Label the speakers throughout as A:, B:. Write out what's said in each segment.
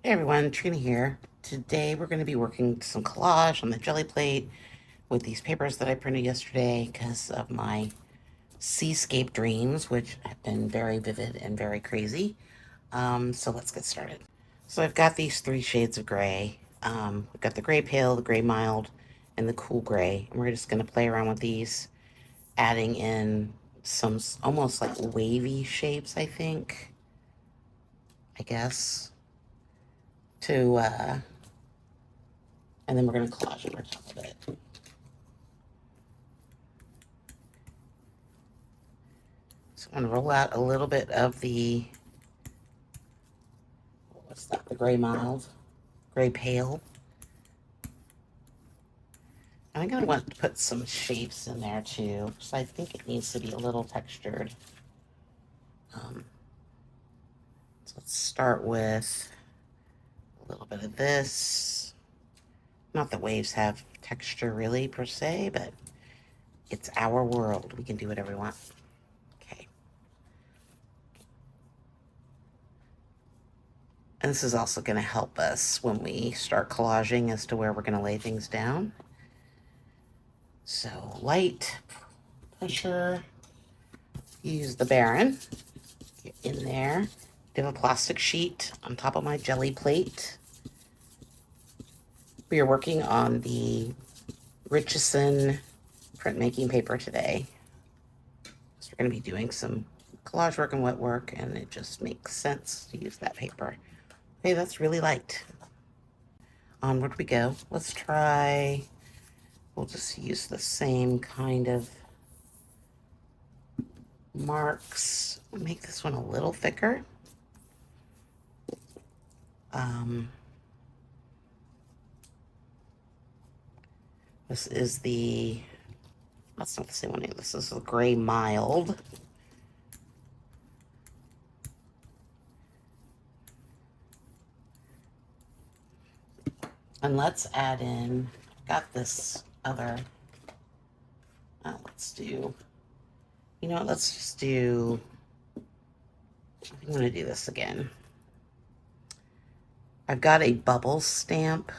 A: Hey everyone, Trina here. Today we're going to be working some collage on the jelly plate with these papers that I printed yesterday because of my seascape dreams, which have been very vivid and very crazy. So let's get started. So I've got these three shades of gray. We've got the gray pale, the gray mild, and the cool gray. And we're just going to play around with these, adding in some almost like wavy shapes, I think, I guess, to and then we're going to collage over top of it. So I'm going to roll out a little bit of the, what's that, the gray mild, gray pale. And I'm going to want to put some shapes in there too, so I think it needs to be a little textured. So let's start with a little bit of this. Not that waves have texture really per se, but it's our world. We can do whatever we want. Okay. And this is also going to help us when we start collaging as to where we're going to lay things down. So light pressure, use the Baron, get in there. I have a plastic sheet on top of my jelly plate. We are working on the Richardson printmaking paper today. So we're going to be doing some collage work and wet work, and it just makes sense to use that paper. Okay, that's really light. Onward we go. Let's try, we'll just use the same kind of marks. Make this one a little thicker. This is the, that's not the same one. This is the gray mild. And let's add in, got this other, let's do, you know what, let's just do, I'm going to do this again. I've got a bubble stamp,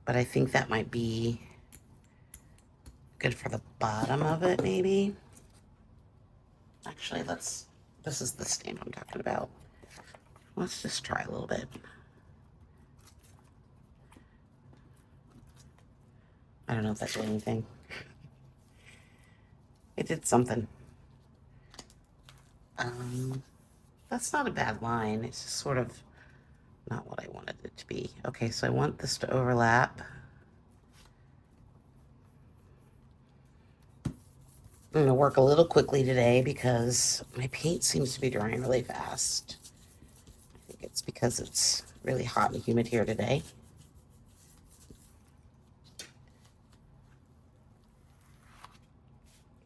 A: but I think that might be good for the bottom of it, maybe. Actually, this is the stamp I'm talking about. Let's just try a little bit. I don't know if that did anything. It did something. That's not a bad line. It's just sort of not what I wanted it to be. Okay, so I want this to overlap. I'm going to work a little quickly today because my paint seems to be drying really fast. I think it's because it's really hot and humid here today.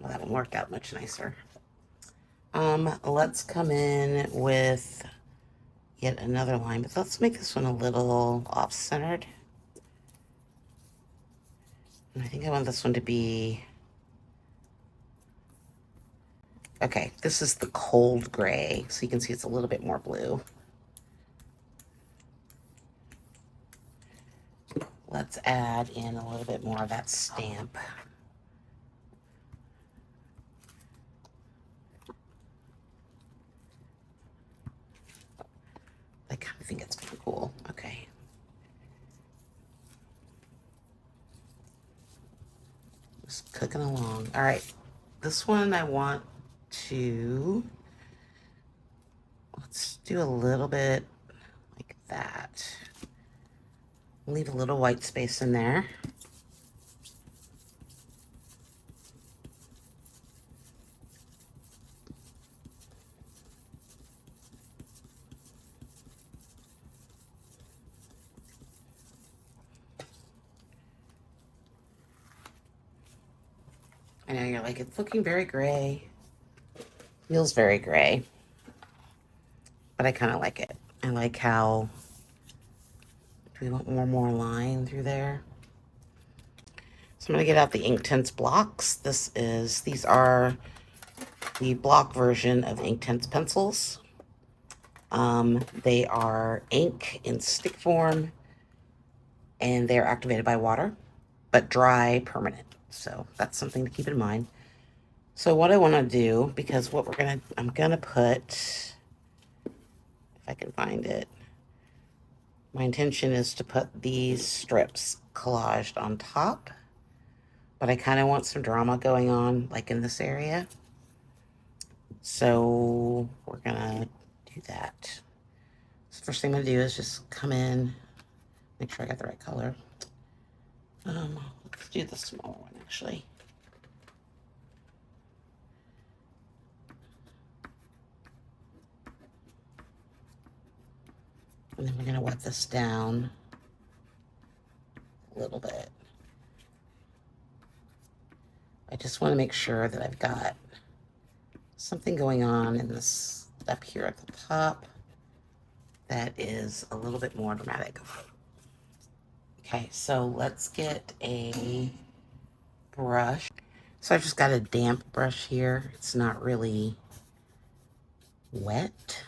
A: Well, that one worked out much nicer. Let's come in with yet another line, but let's make this one a little off-centered. And I think I want this one to be, okay, this is the cold gray, so you can see it's a little bit more blue. Let's add in a little bit more of that stamp. I kind of think it's kind of cool. Okay. Just cooking along. All right. This one I want to, let's do a little bit like that. Leave a little white space in there. I know you're like, it's looking very gray. Feels very gray. But I kind of like it. I like how, do we want more line through there? So I'm going to get out the Inktense blocks. These are the block version of Inktense pencils. They are ink in stick form, and they're activated by water, but dry permanent. So that's something to keep in mind. So what I want to do, because I'm gonna put, if I can find it, my intention is to put these strips collaged on top, but I kind of want some drama going on, like in this area. So we're gonna do that. So first thing I'm gonna do is just come in, make sure I got the right color. Let's do the smaller one actually. And then we're gonna wet this down a little bit. I just want to make sure that I've got something going on in this up here at the top that is a little bit more dramatic. Okay, so let's get a brush. So I've just got a damp brush here. It's not really wet,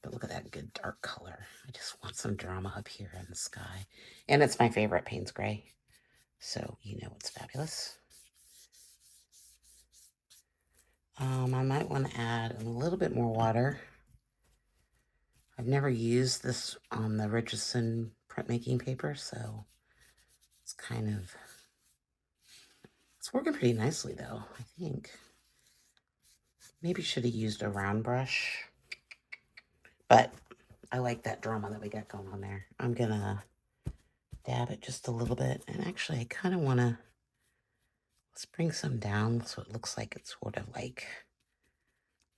A: but look at that good dark color. I just want some drama up here in the sky. And it's my favorite Payne's Gray, so you know it's fabulous. I might want to add a little bit more water. I've never used this on the Richardson printmaking paper, so it's it's working pretty nicely though, I think. Maybe should have used a round brush, but I like that drama that we got going on there. I'm gonna dab it just a little bit, and actually I kind of want to, let's bring some down so it looks like it's sort of like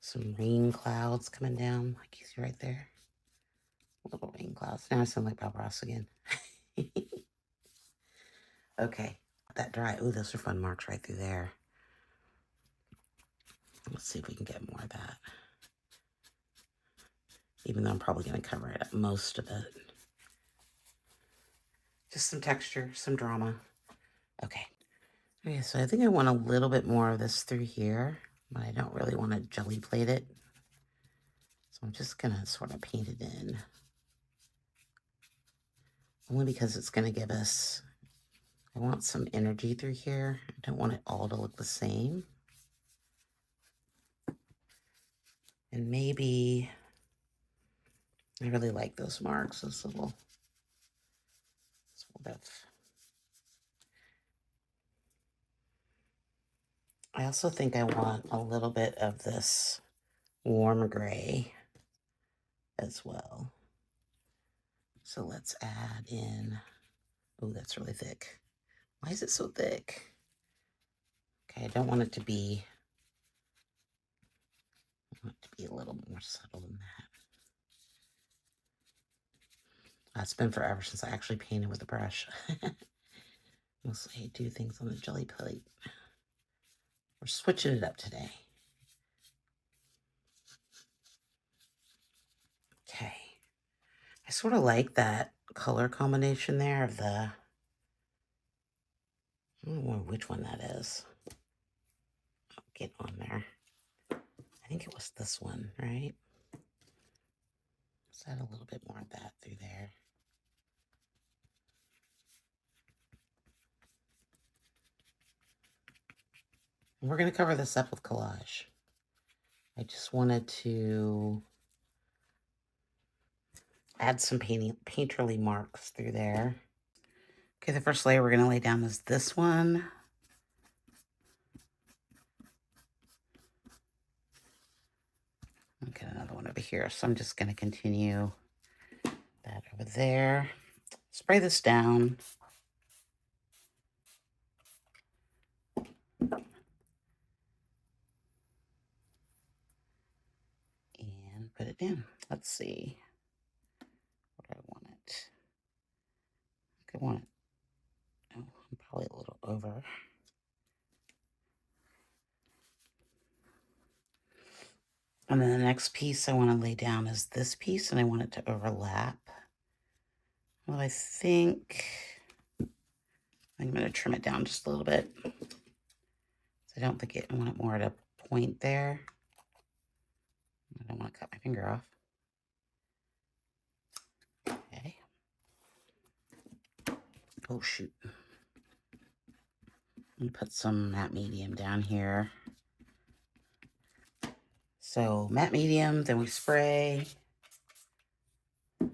A: some rain clouds coming down, like you see right there. Little rain clouds. Now I sound like Bob Ross again. Okay, let that dry. Ooh, those are fun marks right through there. Let's see if we can get more of that. Even though I'm probably going to cover it up, most of it. Just some texture, some drama. Okay. Okay, so I think I want a little bit more of this through here, but I don't really want to jelly plate it. So I'm just going to sort of paint it in. Only because it's going to give us, I want some energy through here. I don't want it all to look the same. And maybe, I really like those marks, this little bit. I also think I want a little bit of this warm gray as well. So let's add in, oh, that's really thick. Why is it so thick? Okay, I don't want it to be, I want it to be a little more subtle than that. It's been forever since I actually painted with a brush. Mostly I do things on the jelly plate. We're switching it up today. Okay. I sort of like that color combination there of the, I don't know which one that is. I'll get on there. I think it was this one, right? Let's add a little bit more of that through there. And we're going to cover this up with collage. I just wanted to add some painterly marks through there. Okay, the first layer we're going to lay down is this one. Okay, another one over here. So I'm just going to continue that over there. Spray this down. And put it down. Let's see. What do I want it? I want it. Oh, I'm probably a little over. And then the next piece I want to lay down is this piece, and I want it to overlap. Well, I think I'm going to trim it down just a little bit. So I don't think I want it more at a point there. I don't want to cut my finger off. Oh, shoot. Let me put some matte medium down here. So matte medium, then we spray. We're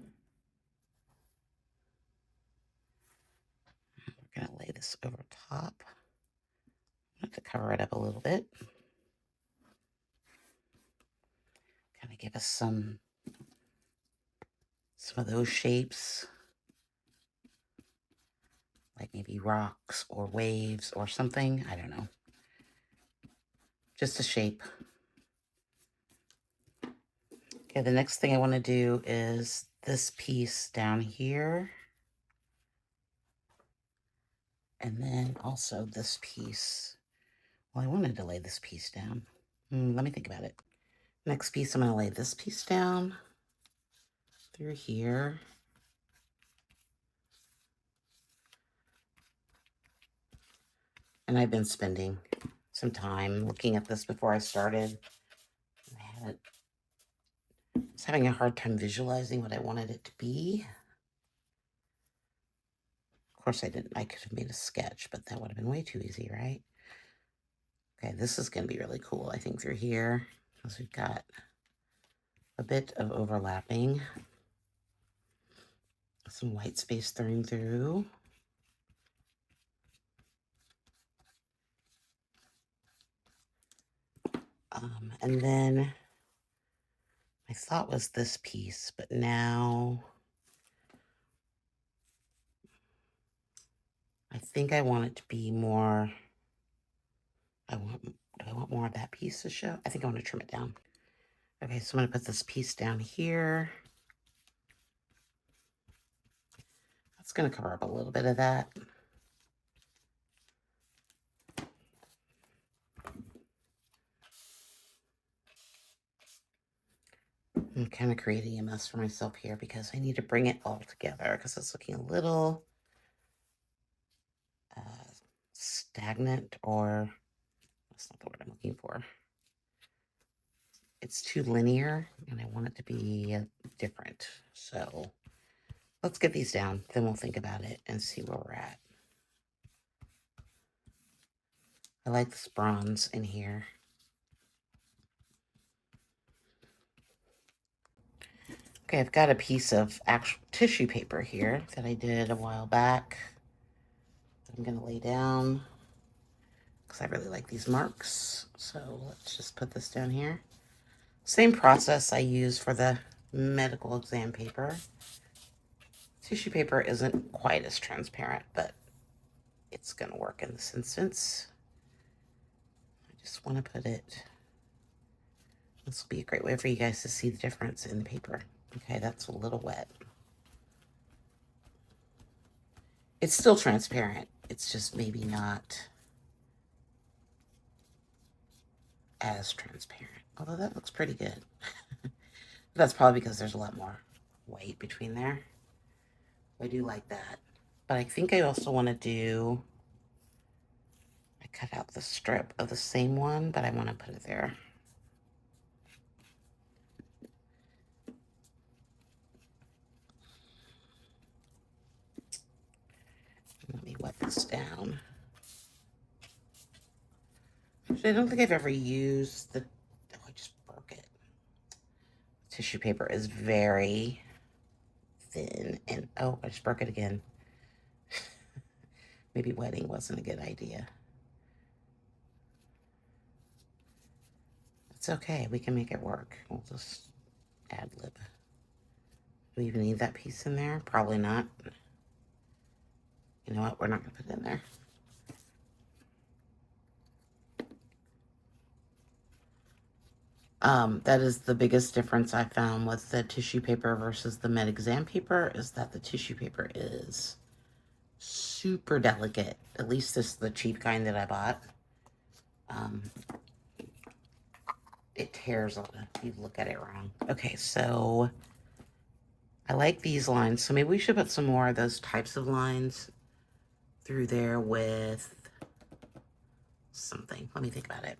A: gonna lay this over top. I have to cover it up a little bit. Kind of give us some of those shapes, like maybe rocks or waves or something. I don't know. Just a shape. Okay, the next thing I want to do is this piece down here. And then also this piece. Well, I wanted to lay this piece down. Let me think about it. Next piece, I'm going to lay this piece down through here. And I've been spending some time looking at this before I started. I was having a hard time visualizing what I wanted it to be. Of course, I could have made a sketch, but that would have been way too easy, right? Okay, this is going to be really cool, I think, through here, because we've got a bit of overlapping. Some white space through. And then my thought was this piece, but now I think I want it to be more, do I want more of that piece to show? I think I want to trim it down. Okay, so I'm going to put this piece down here. That's going to cover up a little bit of that. I'm kind of creating a mess for myself here because I need to bring it all together because it's looking a little stagnant, or that's not the word I'm looking for. It's too linear and I want it to be different. So let's get these down. Then we'll think about it and see where we're at. I like this bronze in here. Okay, I've got a piece of actual tissue paper here that I did a while back. I'm going to lay down because I really like these marks. So let's just put this down here. Same process I use for the medical exam paper. Tissue paper isn't quite as transparent, but it's going to work in this instance. I just want to put it, this will be a great way for you guys to see the difference in the paper. Okay, that's a little wet. It's still transparent. It's just maybe not as transparent. Although that looks pretty good. That's probably because there's a lot more white between there. I do like that. But I think I also want to do, I cut out the strip of the same one, but I want to put it there. Let me wet this down. Actually, I don't think I've ever used the, oh, I just broke it. Tissue paper is very thin and, oh, I just broke it again. Maybe wetting wasn't a good idea. It's okay, we can make it work. We'll just ad lib. Do we even need that piece in there? Probably not. You know what, we're not gonna put it in there. That is the biggest difference I found with the tissue paper versus the med exam paper, is that the tissue paper is super delicate. At least this is the cheap kind that I bought. It tears on it if you look at it wrong. Okay, so I like these lines. So maybe we should put some more of those types of lines through there with something. Let me think about it.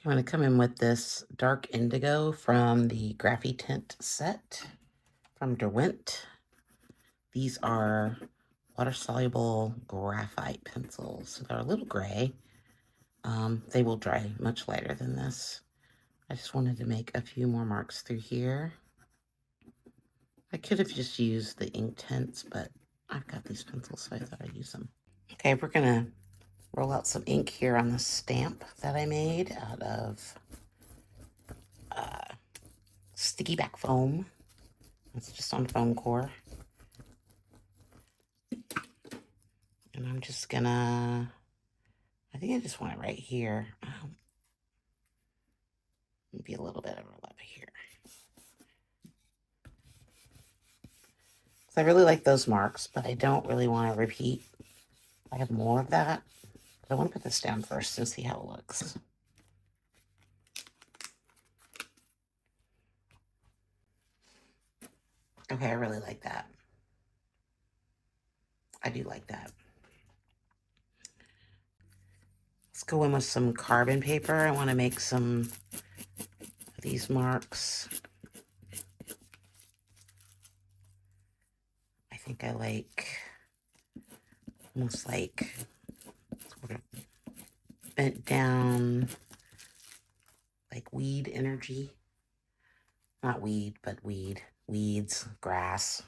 A: I'm going to come in with this dark indigo from the Graphy Tint set from Derwent. These are water-soluble graphite pencils. So they're a little gray. They will dry much lighter than this. I just wanted to make a few more marks through here. I could have just used the ink tints, but I've got these pencils, so I thought I'd use them. Okay, we're gonna roll out some ink here on the stamp that I made out of sticky back foam. It's just on foam core. And I'm just gonna, I think I just want it right here. Maybe a little bit of overlap here. So I really like those marks, but I don't really want to repeat. I have more of that. But I want to put this down first and see how it looks. Okay, I really like that. I do like that. Let's go in with some carbon paper. I want to make some of these marks. I think I like almost like sort of bent down, like weed energy. Not weed, but weed. Weeds, grass.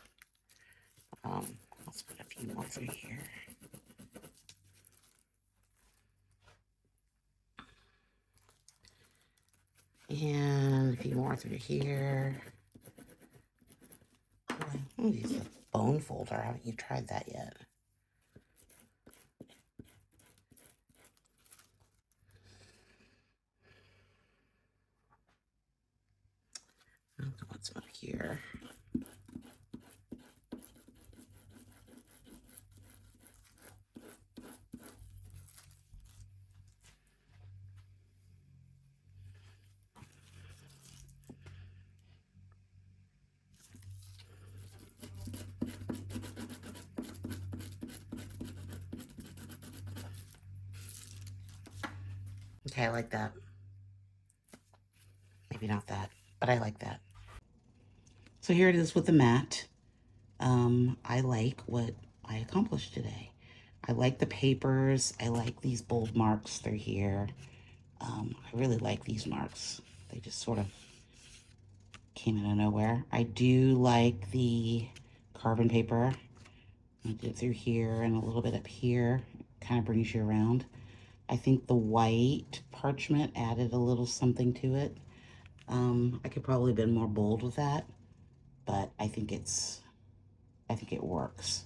A: Let's put a few more through here. And a few more through here. Oh, use a bone folder. Haven't you tried that yet? What's up here? Okay, I like that. Maybe not that, but I like that. So here it is with the mat. I like what I accomplished today. I like the papers. I like these bold marks through here. I really like these marks. They just sort of came out of nowhere. I do like the carbon paper. I did through here and a little bit up here. Kind of brings you around. I think the white parchment added a little something to it. I could probably have been more bold with that, but I think it works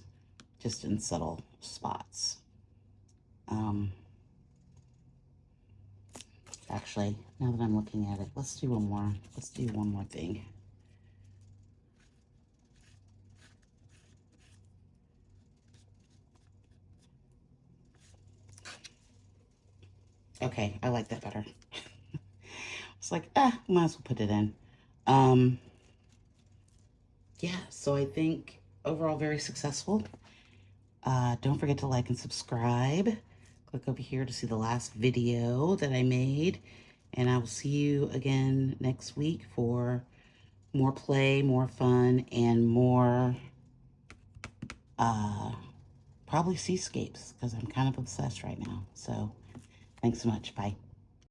A: just in subtle spots. Actually, now that I'm looking at it, let's do one more. Let's do one more thing. Okay, I like that better. It's like, might as well put it in. Yeah, so I think overall very successful. Don't forget to like and subscribe. Click over here to see the last video that I made. And I will see you again next week for more play, more fun, and more, probably seascapes, because I'm kind of obsessed right now. So, thanks so much. Bye.